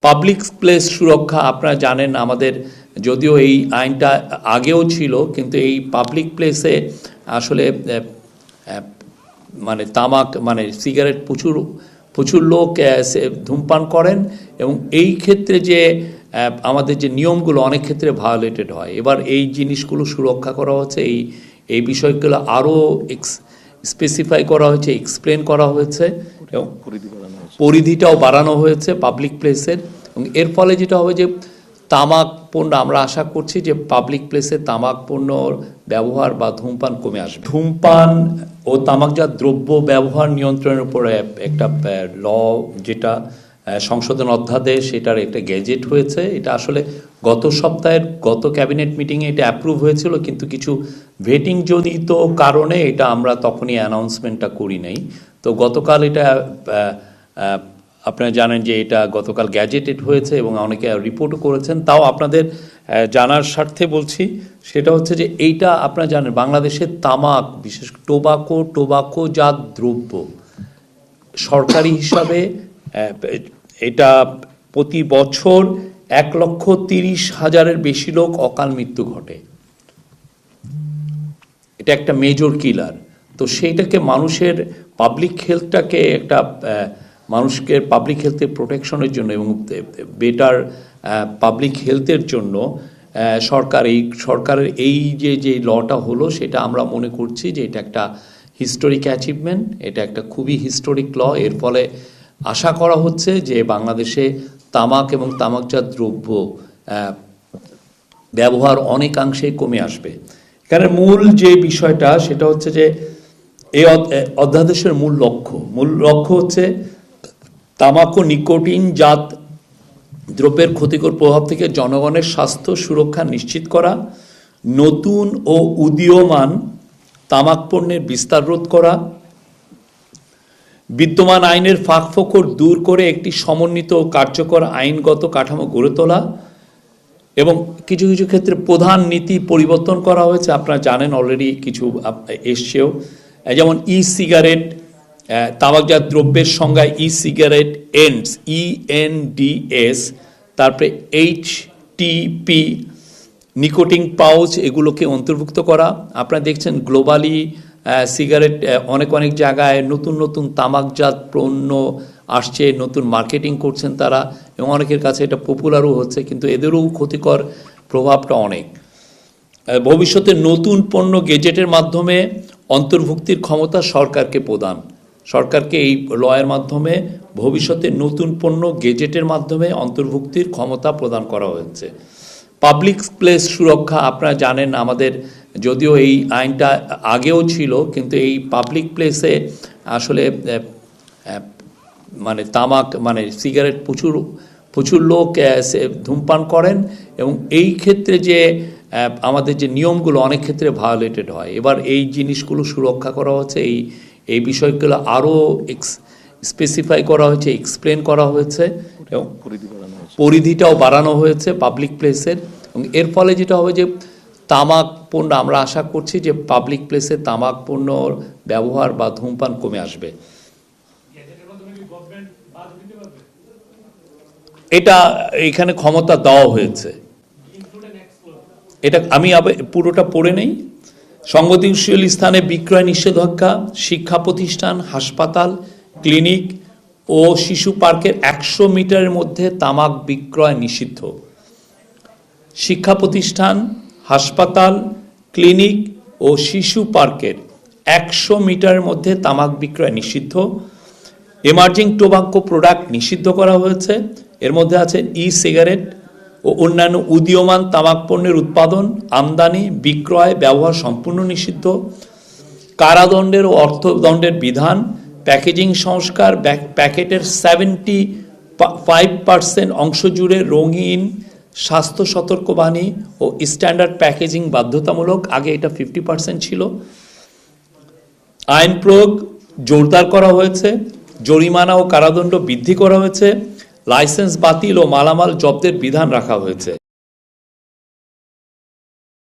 Public place সুরক্ষা আপনারা জানেন আমাদের যদিও এই আইনটা আগেও ছিল কিন্তু এই পাবলিক প্লেসে আসলে মানে তামাক মানে সিগারেট প্রচুর লোক ধূমপান করেন এবং এই ক্ষেত্রে যে আমাদের যে নিয়মগুলো অনেক ক্ষেত্রে ভায়োলেটেড হয়। এবার এই জিনিসগুলো সুরক্ষা করা হচ্ছে, এই বিষয়গুলো আরও স্পেসিফাই করা হয়েছে, এক্সপ্লেন করা হয়েছে এবং পরিধিটাও বাড়ানো হয়েছে পাবলিক প্লেসের। এবং এর ফলে যেটা হবে যে তামাক পণ্য আমরা আশা করছি যে পাবলিক প্লেসে তামাক পণ্যর ব্যবহার বা ধূমপান কমে আসবে। ধূমপান ও তামাকজাত দ্রব্য ব্যবহার নিয়ন্ত্রণের উপরে একটা ল যেটা সংশোধন অধ্যাদেশ, এটার একটা গেজেট হয়েছে। এটা আসলে গত সপ্তাহের গত ক্যাবিনেট মিটিংয়ে এটা অ্যাপ্রুভ হয়েছিল, কিন্তু কিছু ভেটিং জনিত কারণে এটা আমরা তখনই অ্যানাউন্সমেন্টটা করি নাই। তো গতকাল এটা আপনারা জানেন যে এটা গতকাল গ্যাজেটেড হয়েছে এবং অনেকে রিপোর্টও করেছেন। তাও আপনাদের জানার স্বার্থে বলছি, সেটা হচ্ছে যে এইটা আপনারা জানেন বাংলাদেশের তামাক, বিশেষ টোবাকোজাত দ্রব্য সরকারি হিসাবে এটা প্রতি বছর 1,30,000-এর বেশি লোক অকাল মৃত্যু ঘটে। এটা একটা মেজর কিলার। তো সেইটাকে মানুষের পাবলিক হেলথটাকে একটা মানুষকে পাবলিক হেলথের প্রোটেকশনের জন্য এবং বেটার পাবলিক হেলথের জন্য সরকারের এই যে লটা হলো, সেটা আমরা মনে করছি যে এটা একটা হিস্টোরিক অ্যাচিভমেন্ট, এটা একটা খুবই হিস্টোরিক ল। এর ফলে আশা করা হচ্ছে যে বাংলাদেশে তামাক এবং তামাকজাত দ্রব্য ব্যবহার অনেকাংশে কমে আসবে। এখানে মূল যে বিষয়টা সেটা হচ্ছে যে এই অধ্যাদেশের মূল লক্ষ্য হচ্ছে তামাক ও নিকোটিনজাত দ্রব্যের ক্ষতিকর প্রভাব থেকে জনগণের স্বাস্থ্য সুরক্ষা নিশ্চিত করা, নতুন ও উদীয়মান তামাক পণ্যের বিস্তার রোধ করা, বিদ্যমান আইনের ফাঁকফোকর দূর করে একটি সমন্বিত ও কার্যকর আইনগত কাঠামো গড়ে তোলা এবং কিছু কিছু ক্ষেত্রে প্রধান নীতি পরিবর্তন করা হয়েছে। আপনারা জানেন অলরেডি কিছু এসছেও, যেমন ই সিগারেট, তামাকজাত দ্রব্যের সংজ্ঞায় ই সিগারেট এন্ডস ENDS, তারপরে HTP, নিকোটিন পাউচ, এগুলোকে অন্তর্ভুক্ত করা। আপনারা দেখছেন গ্লোবালি সিগারেট অনেক জায়গায় নতুন তামাকজাত পণ্য আসছে, নতুন মার্কেটিং করছেন তারা এবং অনেকের কাছে এটা পপুলারও হচ্ছে, কিন্তু এদেরও ক্ষতিকর প্রভাবটা অনেক। ভবিষ্যতে নতুন পণ্য গেজেটের মাধ্যমে অন্তর্ভুক্তির ক্ষমতা সরকারকে এই লয়ের মাধ্যমে ভবিষ্যতে নতুন পণ্য গেজেটের মাধ্যমে অন্তর্ভুক্তির ক্ষমতা প্রদান করা হয়েছে। পাবলিক প্লেস সুরক্ষা আপনারা জানেন আমাদের যদিও এই আইনটা আগেও ছিল কিন্তু এই পাবলিক প্লেসে আসলে মানে তামাক মানে সিগারেট প্রচুর লোক ধূমপান করেন এবং এই ক্ষেত্রে যে আমাদের যে নিয়মগুলো অনেক ক্ষেত্রে ভায়োলেটেড হয়। এবার এই জিনিসগুলো সুরক্ষা করা হচ্ছে, এই বিষয়গুলো আরও স্পেসিফাই করা হয়েছে, এক্সপ্লেন করা হয়েছে এবং পরিধিটাও বাড়ানো হয়েছে পাবলিক প্লেসের। এবং এর ফলে যেটা হবে যে তামাক পণ্য আমরা আশা করছি যে পাবলিক প্লেসে তামাক পণ্যর ব্যবহার বা ধূমপান কমে আসবে। এটা এখানে ক্ষমতা দেওয়া হয়েছে, এটা আমি পুরোটা পড়ে নেই। সংবেদনশীল স্থানে বিক্রয় নিষেধাজ্ঞা, শিক্ষা প্রতিষ্ঠান, হাসপাতাল, ক্লিনিক ও শিশু পার্কের 100 মিটারের মধ্যে তামাক বিক্রয় নিষিদ্ধ। শিক্ষা প্রতিষ্ঠান, হাসপাতাল, ক্লিনিক ও শিশু পার্কের 100 মিটারের মধ্যে তামাক বিক্রয় নিষিদ্ধ। এমার্জিং টোবাকো প্রোডাক্ট নিষিদ্ধ করা হয়েছে, এর মধ্যে আছে ই সিগারেট ও অন্যান্য উদীয়মান তামাক পণ্যের উৎপাদন, আমদানি, বিক্রয়, ব্যবহার সম্পূর্ণ নিষিদ্ধ। কারাদণ্ডের ও অর্থদণ্ডের বিধান, প্যাকেজিং সংস্কার, প্যাকেটের 75% অংশ জুড়ে রঙিন, স্বাস্থ্য সতর্কবাণী ও স্ট্যান্ডার্ড প্যাকেজিং বাধ্যতামূলক, আগে এটা 50% ছিল। আইন প্রয়োগ জোরদার করা হয়েছে, জরিমানা ও কারাদণ্ড বৃদ্ধি করা হয়েছে, লাইসেন্স বাতিল ও মালামাল জব্দের বিধান রাখা হয়েছে।